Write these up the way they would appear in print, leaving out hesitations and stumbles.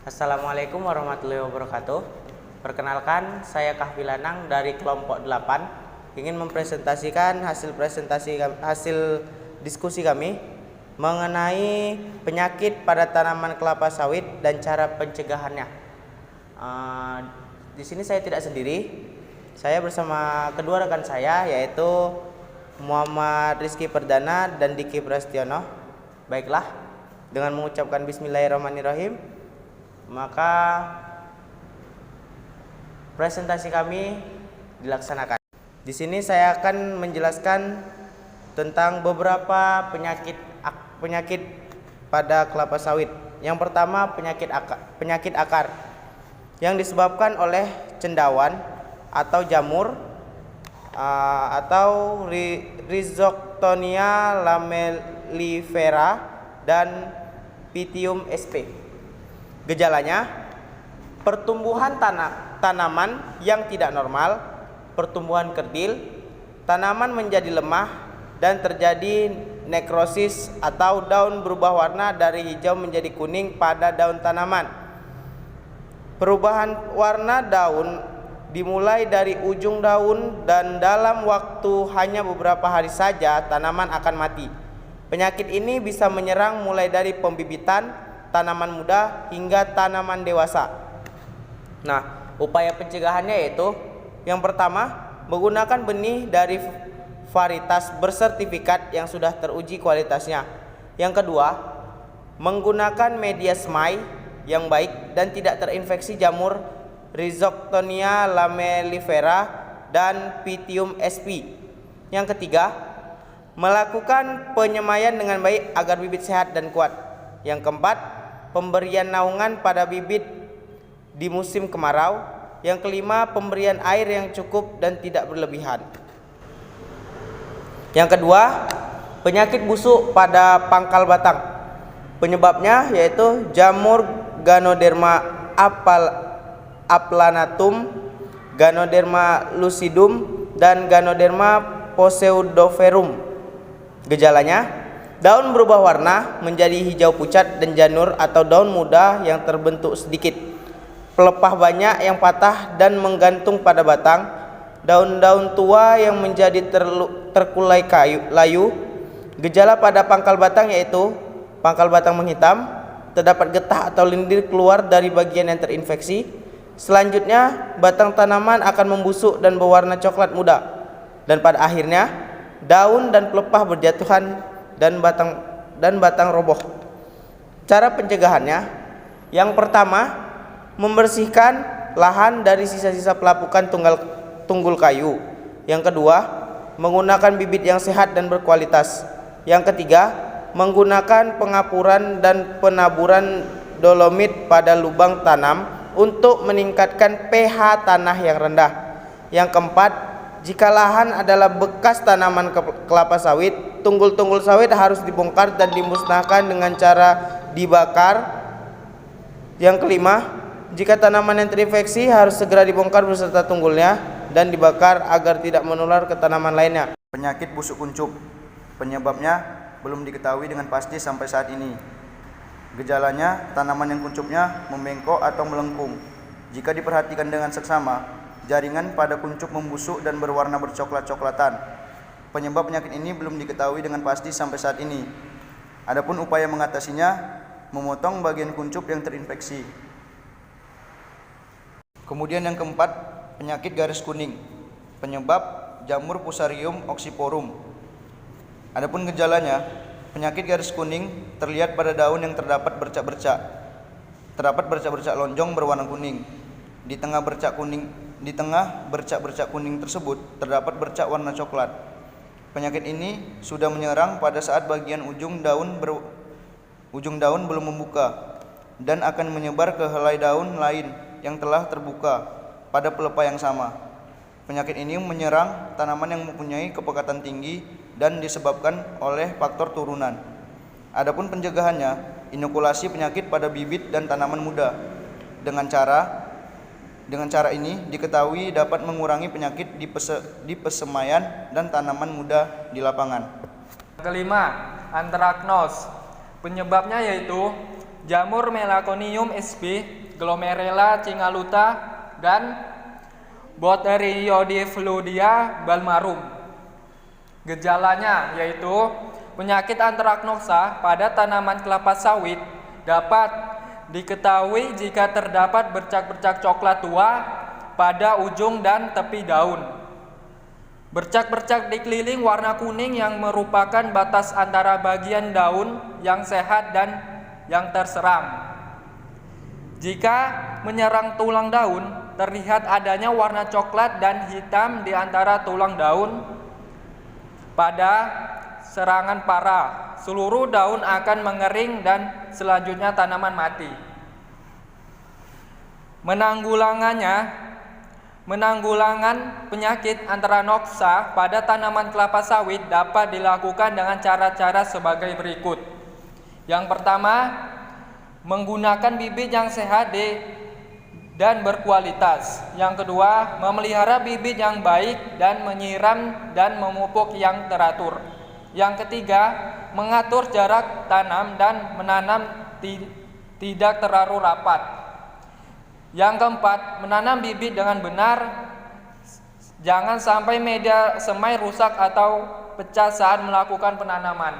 Assalamualaikum warahmatullahi wabarakatuh. Perkenalkan, saya Kahfi Lanang dari kelompok 8 ingin mempresentasikan hasil diskusi kami mengenai penyakit pada tanaman kelapa sawit dan cara pencegahannya. Di sini saya tidak sendiri. Saya bersama kedua rekan saya, yaitu Muhammad Rizky Perdana dan Diki Prastiono. Baiklah, dengan mengucapkan Bismillahirrahmanirrahim, maka presentasi kami dilaksanakan. Di sini saya akan menjelaskan tentang beberapa penyakit pada kelapa sawit. Yang pertama, penyakit akar yang disebabkan oleh cendawan atau jamur atau Rhizoctonia lamellifera dan Pythium sp. Gejalanya, pertumbuhan tanaman yang tidak normal, pertumbuhan kerdil, tanaman menjadi lemah, dan terjadi nekrosis atau daun berubah warna dari hijau menjadi kuning pada daun tanaman. Perubahan warna daun dimulai dari ujung daun dan dalam waktu hanya beberapa hari saja tanaman akan mati. Penyakit ini bisa menyerang mulai dari pembibitan tanaman muda hingga tanaman dewasa. Nah, upaya pencegahannya yaitu yang pertama, menggunakan benih dari varietas bersertifikat yang sudah teruji kualitasnya. Yang kedua, menggunakan media semai yang baik dan tidak terinfeksi jamur Rhizoctonia lamellifera dan Pythium sp. Yang ketiga, melakukan penyemaian dengan baik agar bibit sehat dan kuat. Yang keempat, pemberian naungan pada bibit di musim kemarau. Yang kelima, pemberian air yang cukup dan tidak berlebihan. Yang kedua, penyakit busuk pada pangkal batang. Penyebabnya yaitu jamur Ganoderma aplanatum, Ganoderma lucidum, dan Ganoderma pseudoverum. Gejalanya, daun berubah warna menjadi hijau pucat dan janur atau daun muda yang terbentuk sedikit, pelepah banyak yang patah dan menggantung pada batang, daun-daun tua yang menjadi terkulai layu. Gejala pada pangkal batang yaitu pangkal batang menghitam, terdapat getah atau lendir keluar dari bagian yang terinfeksi. Selanjutnya, batang tanaman akan membusuk dan berwarna coklat muda, dan pada akhirnya daun dan pelepah berjatuhan dan batang roboh. Cara pencegahannya, yang pertama, membersihkan lahan dari sisa-sisa pelapukan tunggul kayu. Yang kedua, menggunakan bibit yang sehat dan berkualitas. Yang ketiga, menggunakan pengapuran dan penaburan dolomit pada lubang tanam untuk meningkatkan pH tanah yang rendah. Yang keempat, jika lahan adalah bekas tanaman kelapa sawit, tunggul-tunggul sawit harus dibongkar dan dimusnahkan dengan cara dibakar. Yang kelima, jika tanaman yang terinfeksi harus segera dibongkar beserta tunggulnya dan dibakar agar tidak menular ke tanaman lainnya. Penyakit busuk kuncup. Penyebabnya belum diketahui dengan pasti sampai saat ini. Gejalanya, tanaman yang kuncupnya membengkok atau melengkung. Jika diperhatikan dengan seksama, jaringan pada kuncup membusuk dan berwarna bercoklat-coklatan. Penyebab penyakit ini belum diketahui dengan pasti sampai saat ini. Adapun upaya mengatasinya, memotong bagian kuncup yang terinfeksi. Kemudian yang keempat, penyakit garis kuning. Penyebab jamur Fusarium oxyporum. Adapun gejalanya, penyakit garis kuning terlihat pada daun yang terdapat bercak-bercak. Terdapat bercak-bercak lonjong berwarna kuning. Di tengah bercak-bercak kuning tersebut terdapat bercak warna coklat. Penyakit ini sudah menyerang pada saat bagian ujung daun belum membuka dan akan menyebar ke helai daun lain yang telah terbuka pada pelepah yang sama. Penyakit ini menyerang tanaman yang mempunyai kepekatan tinggi dan disebabkan oleh faktor turunan. Adapun pencegahannya, inokulasi penyakit pada bibit dan tanaman muda. Dengan cara ini diketahui dapat mengurangi penyakit di pesemaian dan tanaman muda di lapangan. Kelima, antraknos. Penyebabnya yaitu jamur Melaconium sp, Glomerella cingaluta, dan Botheriodifludia balmarum. Gejalanya yaitu penyakit antraknosa pada tanaman kelapa sawit dapat diketahui jika terdapat bercak-bercak coklat tua pada ujung dan tepi daun. Bercak-bercak dikeliling warna kuning yang merupakan batas antara bagian daun yang sehat dan yang terserang. Jika menyerang tulang daun, terlihat adanya warna coklat dan hitam di antara tulang daun. Pada serangan parah, seluruh daun akan mengering dan selanjutnya tanaman mati. Menanggulangan penyakit antraknosa pada tanaman kelapa sawit dapat dilakukan dengan cara-cara sebagai berikut. Yang pertama, menggunakan bibit yang sehat dan berkualitas. Yang kedua, memelihara bibit yang baik dan menyiram dan memupuk yang teratur. Yang ketiga, mengatur jarak tanam dan menanam tidak terlalu rapat. Yang keempat, menanam bibit dengan benar. Jangan sampai media semai rusak atau pecah saat melakukan penanaman.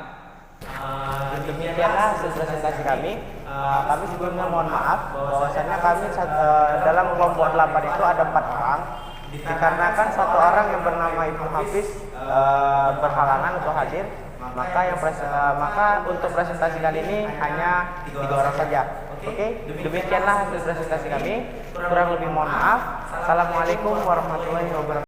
Demikianlah hasil presentasi kami. Kami sebelumnya mohon maaf bahwasannya kami dalam kelompok 8 itu ada 4 orang. Dikarenakan satu orang yang bernama Ibu Hafiz berhalangan untuk hadir, maka untuk presentasi kali ini hanya 3 orang saja. Oke, demikianlah hasil presentasi kami. Kurang lebih mohon maaf. Assalamualaikum warahmatullahi wabarakatuh.